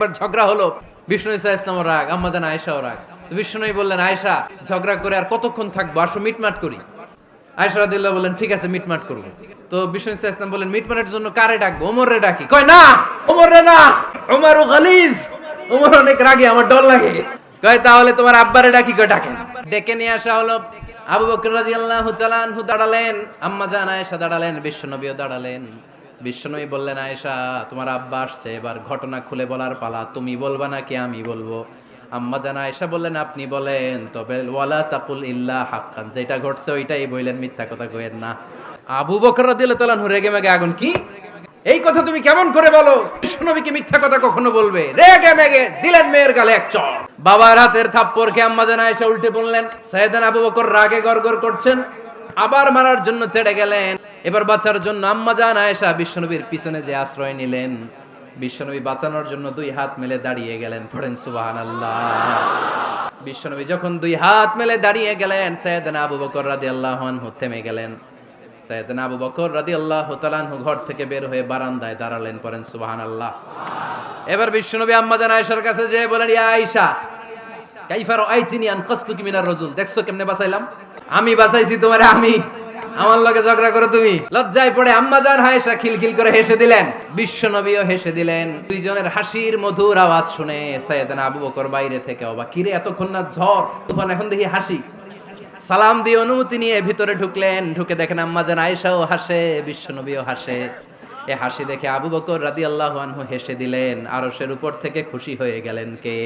এবার ঝগড়া হলো, বিষ্ণু ইসা ইসলামও রাগ, আম্মা জান আয়েশাও রাগ। তো বিষ্ণুই বললেন, আয়েশা ঝগড়া করে আর কতক্ষণ থাকবো, আসো মিটমাট করি। আয়েশা রাদিয়াল্লাহু বললেন, ঠিক আছে মিটমাট করবো। তো বিষ্ণু ইসা ইসলাম বললেন, মিটমাটের জন্য কারে ডাকবো? ওমর রে ডাকি। কয় না, ওমর রে না, ওমর গালিজ, ওমর অনেক রাগে, আমার ডর লাগে। কয় তাহলে তোমার আব্বারে ডাকি। কয় ডাকেন। ডেকে নিয়ে আসা হলো। আবু বকর রাদিয়াল্লাহু তাআলা আনহু দাঁড়ালেন, আম্মা জান আয়েশা দাঁড়ালেন, বিশ্বনবীও দাঁড়ালেন। বিশ্বনবী বললেন, আয়েশা তোমার আব্বা আসছে, এবার ঘটনা খুলে বলার পালা, তুমি বলবা নাকি আমি বলবো? আম্মা জান আয়েশা বললেন, আপনি বলেন, তবে ওয়ালা তাকুল ইল্লা হাক্কান, যেটা ঘটছে ওইটাই বললেন, মিথ্যা কথা কইেন না। আবু বকর রাদিয়াল্লাহু তাআলা রেগে মেগে আগুন। কি এই কথা তুমি কেমন করে বলো? বিশ্বনবী কি মিথ্যা কথা কখনো বলবে? রেগে মেগে দিলেন মেয়ের গালে এক চড়। বাবার হাতের থাপ্পড় খেয়ে আম্মা জান আয়েশা উল্টে পড়লেন। সাইয়েদনা আবু বকর রাগে গড়গড় করছেন, আবার মারার জন্য তেড়ে গেলেন। এবার বাঁচার জন্য আম্মা জান আয়েশা বিশ্বনবীর পিছনে যে আশ্রয় নিলেন, বিশ্বনবী বাঁচানোর জন্য দুই হাত মেলে দাঁড়িয়ে গেলেন। পড়েন সুবহানাল্লাহ। বিশ্বনবী যখন দুই হাত মেলে দাঁড়িয়ে গেলেন, সাইয়েদনা আবু বকর রাদিয়াল্লাহু আনহু থেমে গেলেন। সাইয়েদনা আবু বকর রাদিয়াল্লাহু তাআলা আনহু ঘর থেকে বের হয়ে বারান্দায় দাঁড়ালেন। পড়েন সুবহানাল্লাহ। এবার বিশ্বনবী আম্মা জান আয়েশার কাছে যেয়ে বলেন, ইয়া আয়েশা কাইফা রাআইতিনি আনকাসতুকি মিনার রাজুল, দেখছো কেমনে বাঁচাইলাম? আমি বাঁচাইছি তোমারে, আমি আমার লগে ঝগড়া করো তুমি? লজ্জায় পড়ে আম্মা জান আয়েশা খিলখিল করে হেসে দিলেন, বিশ্বনবীও হেসে দিলেন। দুইজনের হাসির মধুর আওয়াজ শুনে সাইয়েদনা আবু বকর বাইরে থেকে অবাক, কিরে এতক্ষণ না ঝড় তুফান, এখন দেখি হাসি। সালাম দিয়ে অনুমতি নিয়ে ভিতরে ঢুকলেন। ঢুকে দেখেন আম্মা জান আয়েশাও হাসে, বিশ্বনবীও হাসে। এ হাসি দেখে আবু বকর রাদিয়াল্লাহু আনহু হেসে দিলেন। আরশের উপর থেকে খুশি হয়ে গেলেন কে?